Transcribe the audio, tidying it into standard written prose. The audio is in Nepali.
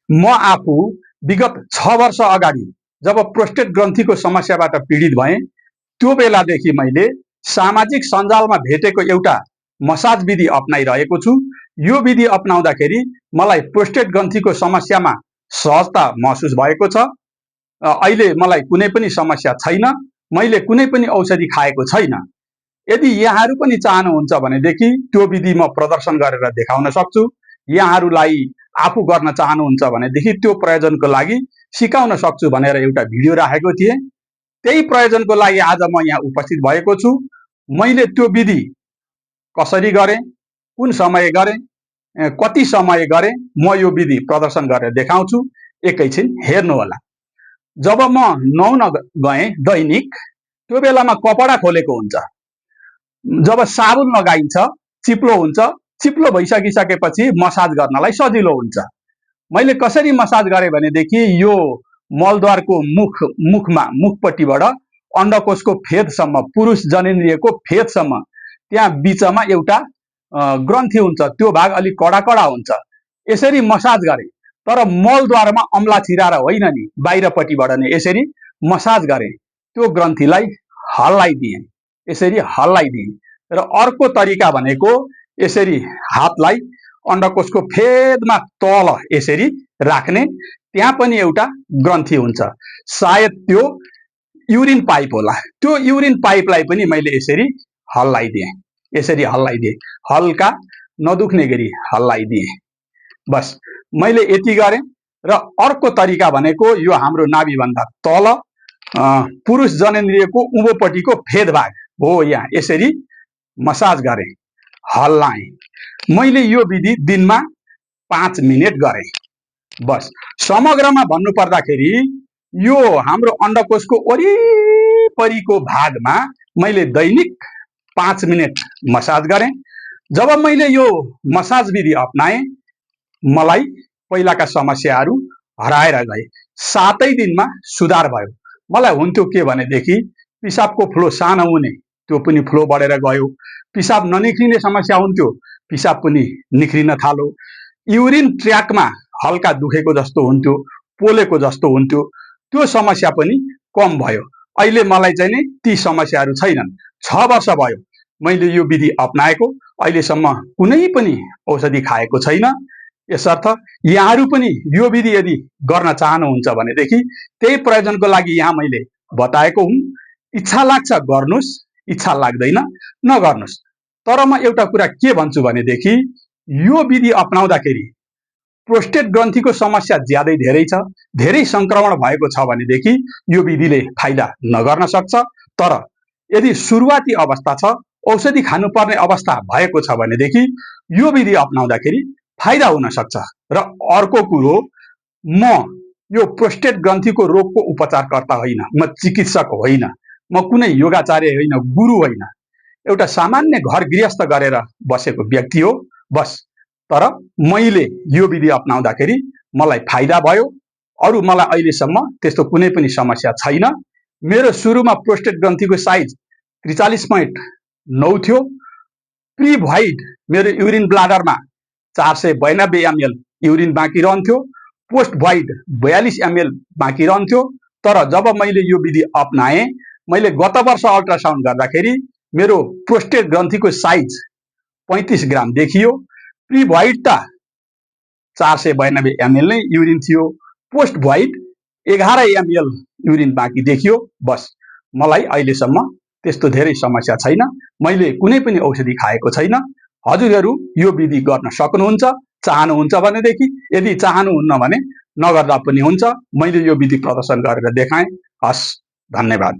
म आफू विगत 6 वर्ष अगाडि जब प्रोस्टेट ग्रन्थीको समस्याबाट पीडित भएँ, त्यो बेलादेखि मैले सामाजिक सञ्जालमा भेटेको एउटा मसाज विधि अपनाइरहेको छु। यो विधि अपनाउँदाखेरि मलाई प्रोस्टेट ग्रन्थीको समस्यामा सहजता महसुस भएको छ। अहिले मलाई कुनै पनि समस्या छैन। मैले कुनै पनि औषधि खाएको छैन। यदि यहाँहरू पनि चाहनुहुन्छ भनेदेखि त्यो विधि म प्रदर्शन गरेर देखाउन सक्छु। यहाँहरूलाई आफू गर्न चाहनुहुन्छ भनेदेखि त्यो प्रयोजनको लागि सिकाउन सक्छु भनेर एउटा भिडियो राखेको थिएँ। त्यही प्रयोजनको लागि आज म यहाँ उपस्थित भएको छु। मैले त्यो विधि कसरी गरेँ, कुन समय गरेँ, कति समय गरेँ, म यो विधि प्रदर्शन गरेर देखाउँछु। एकैछिन हेर्नुहोला। जब म नुहाउन गएँ दैनिक, त्यो बेलामा कपडा खोलेको हुन्छ। जब साबुन लगाइन्छ चिप्लो हुन्छ। चिप्लो भइसकिसकेपछि मसाज गर्नलाई सजिलो हुन्छ। मैले कसरी मसाज गरेँ भनेदेखि यो मलद्वारको मुखपट्टिबाट अण्डकोशको फेदसम्म, पुरुष जननेन्द्रियको फेदसम्म, त्यहाँ बिचमा एउटा ग्रन्थि हुन्छ। त्यो भाग अलिक कडा कडा हुन्छ। यसरी मसाज गरेँ, तर मलद्वारमा अम्ला छिराएर होइन नि, बाहिरपट्टिबाट नै यसरी मसाज गरेँ। त्यो ग्रन्थिलाई हल्लाइदिएँ, यसरी हल्लाइदिएँ। र अर्को तरिका भनेको यसरी हातलाई अण्डकोशको फेदमा तल यसरी राख्ने, त्यहाँ पनि एउटा ग्रन्थि हुन्छ। सायद त्यो युरिन पाइप होला। त्यो युरिन पाइपलाई पनि मैले यसरी हल्लाइदिएँ, यसरी हल्लाइदिएँ, हल्का नदुख्ने गरी हल्लाइदिएँ। बस मैले यति गरेँ। र अर्को तरिका भनेको यो हाम्रो नाभिभन्दा तल पुरुष जननेन्द्रियको उँभोपट्टिको फेद भाग हो, यहाँ यसरी मसाज गरेँ, हल्लाएँ। मैले यो विधि दिनमा 5 मिनेट गरेँ। बस समग्रमा भन्नुपर्दाखेरि यो हाम्रो अण्डकोशको वरिपरिको भागमा मैले दैनिक 5 मिनेट मसाज गरेँ। जब मैले यो मसाज विधि अपनाएँ, मलाई पहिलाका समस्याहरू हराएर गए। 7 दिनमा सुधार भयो। मलाई हुन्थ्यो के भनेदेखि पिसाबको फ्लो सानो हुने, त्यो पनि फ्लो बढेर गयो। पिसाब ननिक्लिने समस्या हुन्थ्यो, पिसाब पनि निख्रिन थाल्यो। युरिन ट्र्याकमा हल्का दुखेको जस्तो हुन्थ्यो, पोलेको जस्तो हुन्थ्यो, त्यो समस्या पनि कम भयो। अहिले मलाई चाहिँ नि ती समस्याहरू छैनन्। 6 वर्ष भयो मैले यो विधि अपनाएको। अहिलेसम्म कुनै पनि औषधि खाएको छैन। यसर्थ यहाँहरू पनि यो विधि यदि गर्न चाहनुहुन्छ भनेदेखि त्यही प्रयोजनको लागि यहाँ मैले बताएको हुँ। इच्छा लाग्छ गर्नुस्, इच्छा लाग्दैन नगर्नुस्। तर म एउटा कुरा के भन्छु भनेदेखि यो विधि अपनाउँदाखेरि प्रोस्टेट ग्रन्थीको समस्या ज्यादै धेरै छ, धेरै संक्रमण भएको छ भनेदेखि यो विधिले फाइदा नगर्न सक्छ। तर यदि सुरुवाती अवस्था छ, औषधि खानुपर्ने अवस्था भएको छ भनेदेखि यो विधि अपनाउँदाखेरि फाइदा हुन सक्छ। र अर्को कुरो, म यो प्रोस्टेट ग्रन्थीको रोगको उपचारकर्ता होइन, म चिकित्सक होइन, म कुनै योगाचार्य होइन, गुरु होइन, एउटा सामान्य घर गृहस्थ गरेर बसेको व्यक्ति हो। बस तर मैले यो विधि अपनाउँदाखेरि मलाई फाइदा भयो। अरू मलाई अहिलेसम्म त्यस्तो कुनै पनि समस्या छैन। मेरो सुरुमा प्रोस्टेट ग्रन्थीको साइज 43.9 थियो। प्री भ्वाइड मेरो युरिन ब्लाडरमा 492 ml युरिन बाँकी रहन्थ्यो। पोस्ट भ्वाइड 42 ml बाँकी रहन्थ्यो। तर जब मैले यो विधि अपनाएँ, मैले गत वर्ष अल्ट्रासाउन्ड गर्दाखेरि मेरो प्रोस्टेट ग्रन्थीको साइज 35 ग्राम देखियो। प्री भ्वाइड त 492 ml नै युरिन थियो। पोस्ट भ्वाइड 11 ml युरिन बाँकी देखियो। बस मलाई अहिलेसम्म त्यस्तो धेरै समस्या छैन। मैले कुनै पनि औषधि खाएको छैन। हजुरहरू यो विधि गर्न सक्नुहुन्छ चाहनुहुन्छ भनेदेखि। यदि चाहनुहुन्न भने नगर्दा पनि हुन्छ। मैले यो विधि प्रदर्शन गरेर देखाएँ। हस्, धन्यवाद।